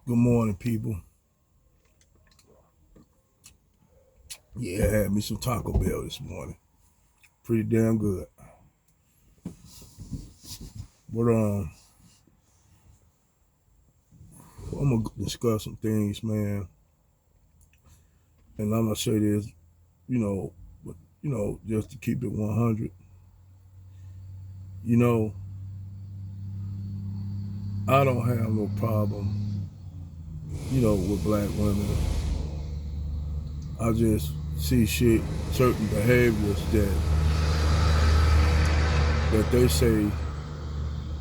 Good morning, people. Yeah, I had me some Taco Bell this morning. Pretty damn good. But I'm gonna discuss some things, man. And I'm gonna say this, you know, just to keep it 100. You know, I don't have no problem, with black women. I just see certain behaviors that they say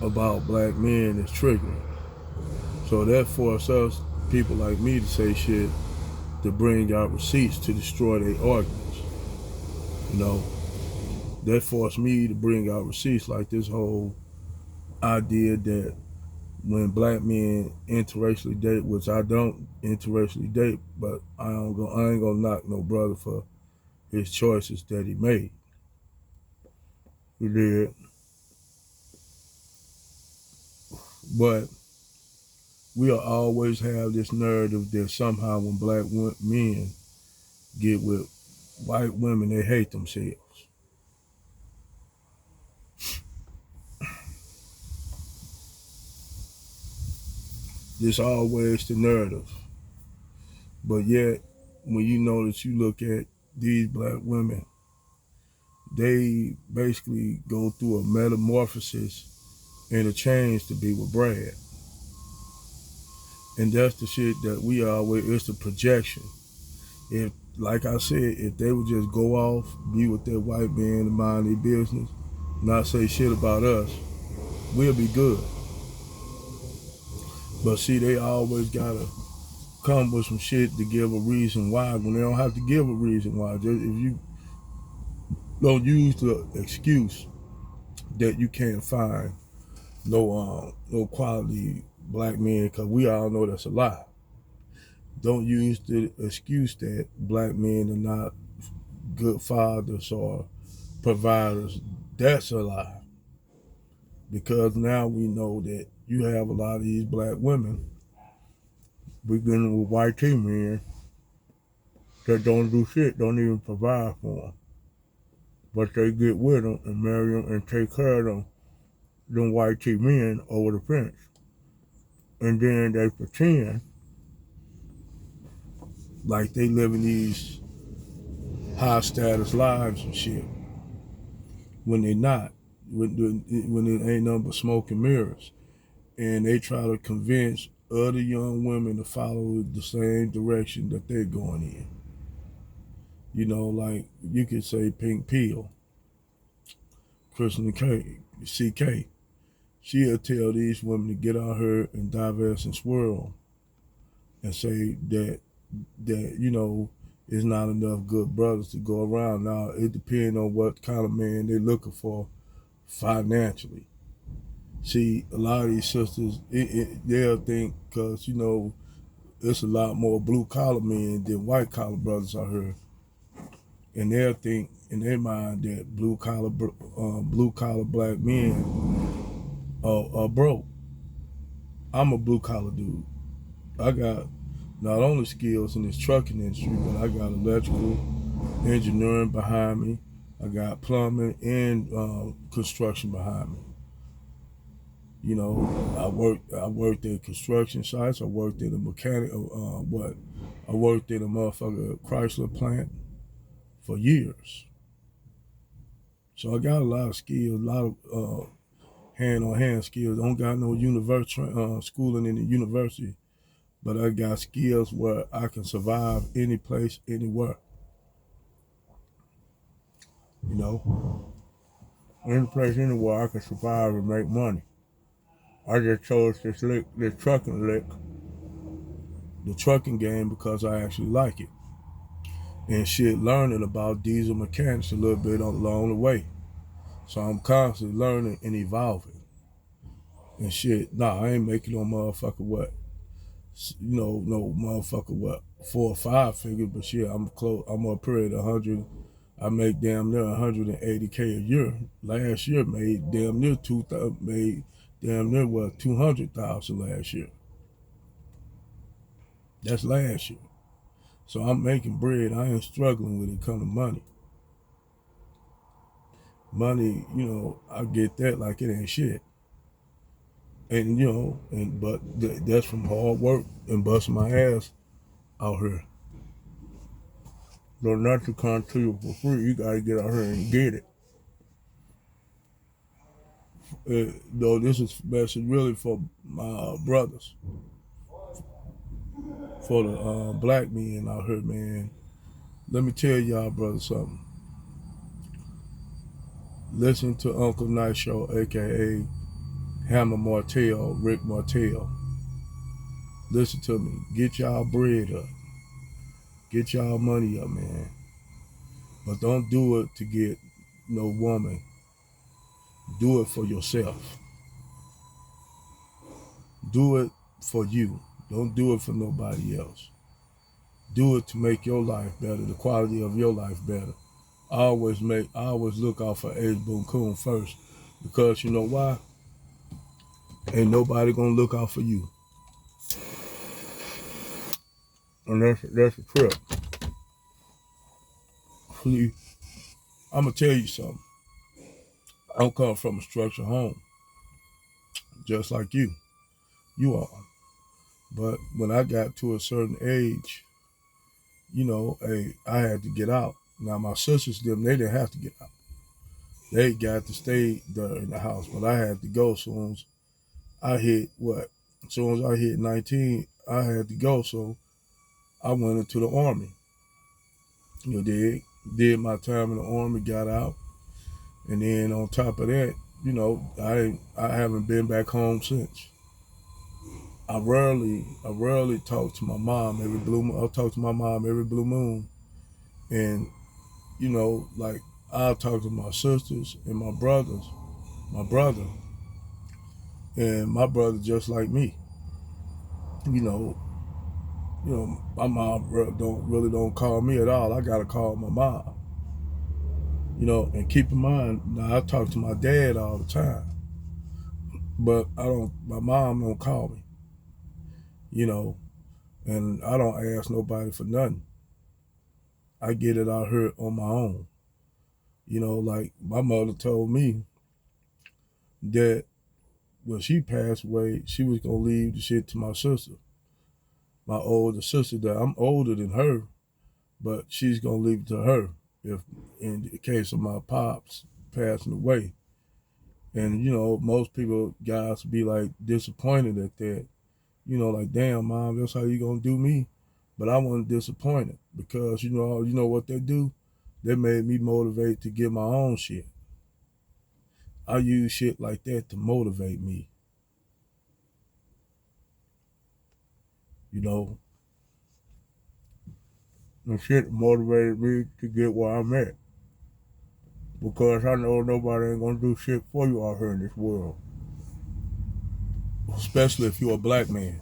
about black men is triggering. So that forces us, people like me, to say shit to bring out receipts to destroy their arguments. You know, that forced me to bring out receipts like this whole idea that when black men interracially date, which I don't interracially date, but I ain't gonna knock no brother for his choices that he made. He did, but we'll always have this narrative that somehow when black men get with white women, they hate themselves. This always the narrative. But yet, when you notice, you look at these black women, they basically go through a metamorphosis and a change to be with Brad. And that's the shit that we always, it's the projection. If, like I said, if they would just go off, be with their white man and mind their business, not say shit about us, we'll be good. But see, they always gotta come with some shit to give a reason why when they don't have to give a reason why. Just if you don't use the excuse that you can't find no quality black men, because we all know that's a lie. Don't use the excuse that black men are not good fathers or providers. That's a lie. Because now we know that you have a lot of these black women beginning with white teen men that don't do shit, don't even provide for them. But they get with them and marry them and take care of them white teen men over the fence. And then they pretend like they living these high status lives and shit when they not, when it ain't nothing but smoke and mirrors. And they try to convince other young women to follow the same direction that they're going in. You know, like you could say Pink Peel, Kristen CK. She'll tell these women to get out here and divest and swirl and say that it's not enough good brothers to go around. Now it depends on what kind of man they're looking for financially. See, a lot of these sisters, they'll think because it's a lot more blue collar men than white collar brothers out here, and they'll think in their mind that blue collar black men are broke. I'm a blue collar dude. I got not only skills in this trucking industry, but I got electrical engineering behind me. I got plumbing and construction behind me. You know, I worked at construction sites. I worked at a mechanic. I worked at a motherfucker Chrysler plant for years. So I got a lot of skills, a lot of hand-on-hand skills. Don't got no schooling in the university, but I got skills where I can survive any place, anywhere. You know, any place, anywhere I can survive and make money. I just chose this the trucking game, because I actually like it. And shit, learning about diesel mechanics a little bit along the way. So I'm constantly learning and evolving. And shit, I ain't making no motherfucker what, no motherfucker what, 4 or 5 figures, but shit, I'm close. I'm up here at 100. I make damn near 180K a year. Last year made damn near 200,000 last year. That's last year. So I'm making bread. I ain't struggling with it come to money. Money, I get that like it ain't shit. And but that's from hard work and busting my ass out here. So nothing come to you for free. You gotta get out here and get it. Though this is message really for my brothers, for the black men out here, man. Let me tell y'all, brothers, something. Listen to Uncle Night Show, aka Hammer Martell, Rick Martell. Listen to me. Get y'all bread up. Get y'all money up, man. But don't do it to get no woman. Do it for yourself. Do it for you. Don't do it for nobody else. Do it to make your life better, the quality of your life better. I always look out for Ace Boon Coon first, because you know why? Ain't nobody gonna look out for you. And that's a trip. See, I'm gonna tell you something. I don't come from a structured home, just like you. You are. But when I got to a certain age, I had to get out. Now my sisters, they didn't have to get out. They got to stay there in the house, but I had to go as soon as I hit what? As soon as I hit 19, I had to go. So I went into the Army. Did my time in the Army, got out, and then on top of that, I haven't been back home since. I rarely talk to my mom every blue moon. I'll talk to my mom every blue moon, and like I'll talk to my sisters and my brothers. My brother and my brother just like me. My mom don't call me at all. I gotta call my mom. And keep in mind, now I talk to my dad all the time, but my mom don't call me. And I don't ask nobody for nothing. I get it out here on my own. Like my mother told me that when she passed away, she was gonna leave the shit to my sister, my older sister. That I'm older than her, but she's gonna leave it to her if, in the case of my pops passing away. And most people guys be like disappointed at that. Like, damn, mom, that's how you gonna do me. But I wasn't disappointed because you know what they do? They made me motivate to get my own shit. I use shit like that to motivate me. And shit motivated me to get where I'm at. Because I know nobody ain't gonna do shit for you out here in this world. Especially if you're a black man.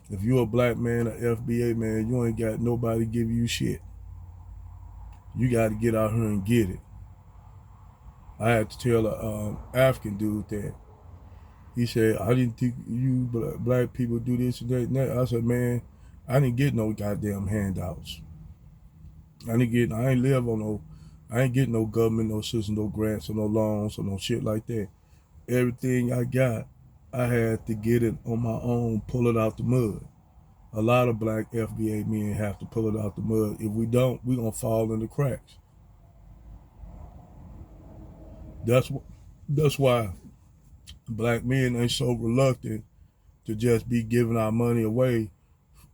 If you're a black man, an FBA man, you ain't got nobody give you shit. You got to get out here and get it. I had to tell an African dude that. He said, I didn't think you black people do this and that and that. I said, man, I didn't get no goddamn handouts. I ain't getting no government, no assistance, no grants, or no loans, or no shit like that. Everything I got, I had to get it on my own, pull it out the mud. A lot of black FBA men have to pull it out the mud. If we don't, we're going to fall in the cracks. That's why black men ain't so reluctant to just be giving our money away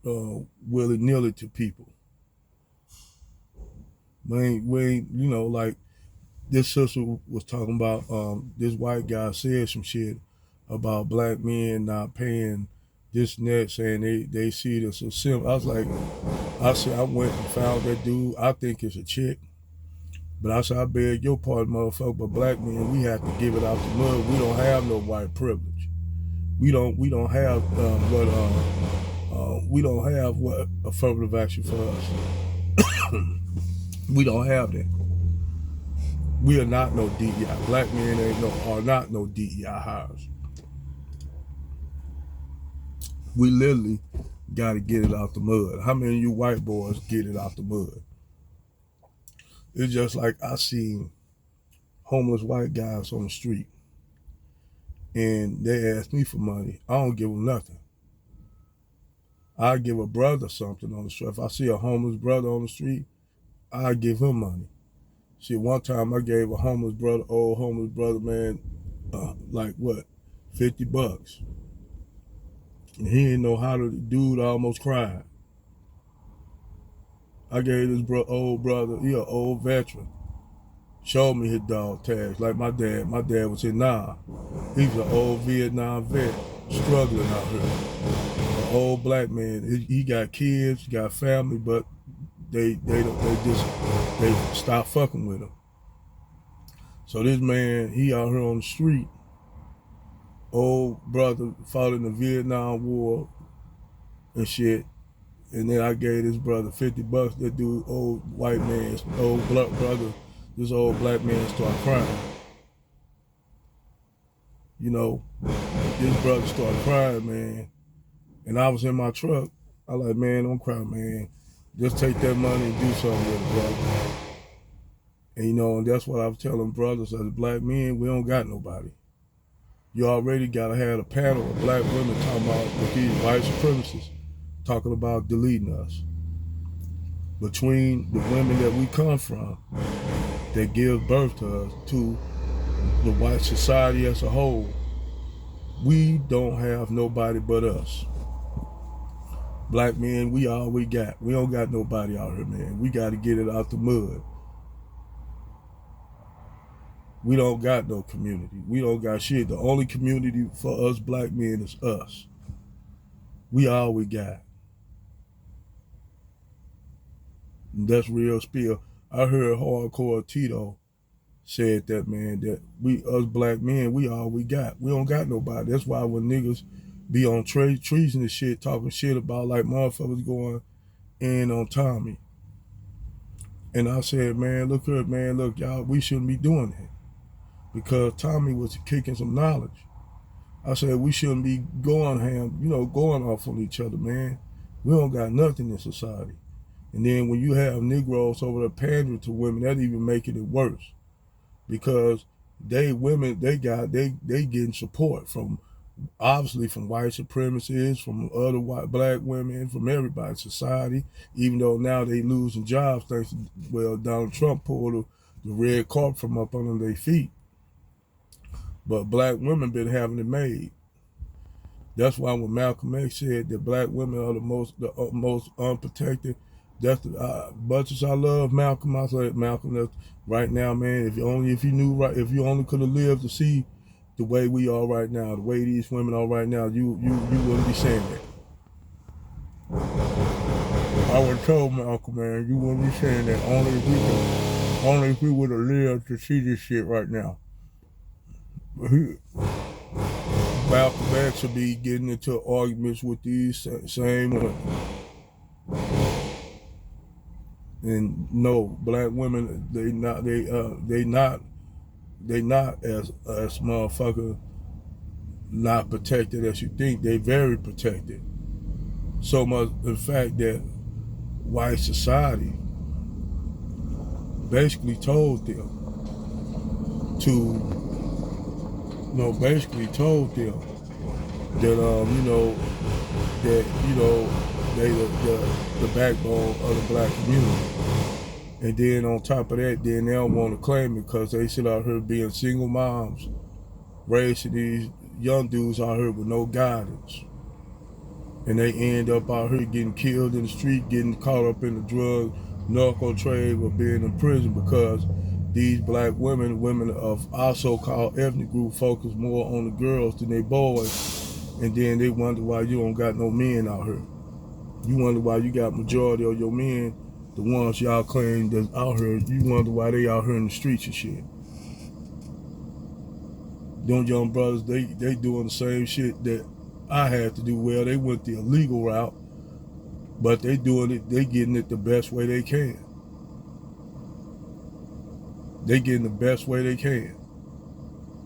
willy-nilly to people. We ain't, like this sister was talking about, this white guy said some shit about black men not paying this and that, saying they see it as a simple. I went and found that dude. I think it's a chick. But I said, I beg your pardon, motherfucker, but black men, we have to give it out the mud. We don't have no white privilege. We don't have what affirmative action for us. We don't have that. We are not no DEI. Black men are not no DEI hires. We literally got to get it out the mud? How many of you white boys get it out the mud? It's just like I seen homeless white guys on the street, and they ask me for money. I don't give them nothing. I give a brother something on the street. If I see a homeless brother on the street, I give him money. See, one time I gave a homeless brother, old homeless brother, man, like what, $50. And he didn't know how to, the dude almost cried. I gave this old brother, he an old veteran, showed me his dog tags, like my dad. My dad was in Nam. He was an old Vietnam vet, struggling out here. An old black man, he got kids, got family, but they stopped fucking with him. So this man, he out here on the street, old brother fought in the Vietnam War and shit. And then I gave this brother $50. That dude, old white man, old black brother, this old black man started crying. You know, this brother started crying, man. And I was in my truck. I like, man, don't cry, man. Just take that money and do something with it, brother. And you know, and that's what I was telling brothers, as black men, we don't got nobody. You already gotta have a panel of black women talking about with these white supremacists, talking about deleting us. Between the women that we come from, that give birth to us, to the white society as a whole, we don't have nobody but us. Black men, we all we got. We don't got nobody out here, man. We got to get it out the mud. We don't got no community. We don't got shit. The only community for us black men is us. We all we got. And that's real spill. I heard Hardcore Tito said that, man, that we, us black men, we all we got. We don't got nobody. That's why when niggas be on treason and shit, talking shit about like motherfuckers going in on Tommy. And I said, man, look here, man, look, y'all, we shouldn't be doing that. Because Tommy was kicking some knowledge. I said, we shouldn't be going off on each other, man. We don't got nothing in society. And then when you have Negroes over there pandering to women, that even making it worse. Because they getting support from, obviously from white supremacists, from other black women, from everybody, society, even though now they losing jobs thanks to, well, Donald Trump pulled the red carpet from up under their feet. But black women been having it made. That's why when Malcolm X said that black women are the most unprotected, that's much as I love Malcolm, I said, Malcolm, that's right now, man, if you only could have lived to see the way we are right now, the way these women are right now, you wouldn't be saying that. I would have told Malcolm, man, you wouldn't be saying that only if we would have lived to see this shit right now. Malcolm X would be getting into arguments with these same women. And no, black women, they not as motherfucker not protected as you think. They very protected. So much, in fact, that white society basically told them that they the backbone of the black community. And then on top of that, then they don't want to claim it because they sit out here being single moms, raising these young dudes out here with no guidance. And they end up out here getting killed in the street, getting caught up in the drug, narco trade, or being in prison because these black women of our so-called ethnic group focus more on the girls than they boys. And then they wonder why you don't got no men out here. You wonder why you got majority of your men, the ones y'all claim that's out here, you wonder why they out here in the streets and shit. Them young brothers, they doing the same shit that I had to do. Well, they went the illegal route, but they doing it, they getting it the best way they can. They getting the best way they can.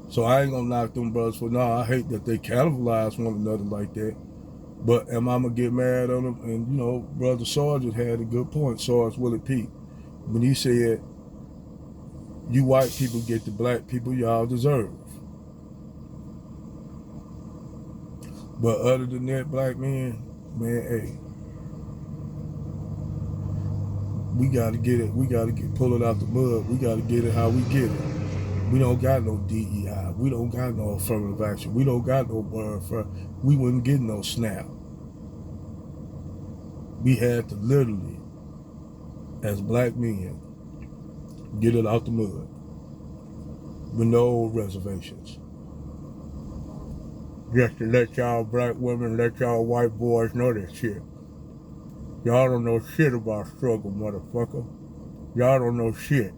So I ain't gonna knock them brothers for, no, I hate that they cannibalize one another like that. But am I gonna get mad on him? And you know, Brother Sergeant had a good point, Sarge Willie Pete, when he said, "You white people get the black people y'all deserve." But other than that, black men, man, hey, we gotta get it. We gotta pull it out the mud. We gotta get it how we get it. We don't got no DEI. We don't got no affirmative action. We don't got no word for. We wouldn't get no SNAP. We had to literally, as black men, get it out the mud with no reservations. Just to let y'all black women, let y'all white boys know that shit. Y'all don't know shit about struggle, motherfucker. Y'all don't know shit.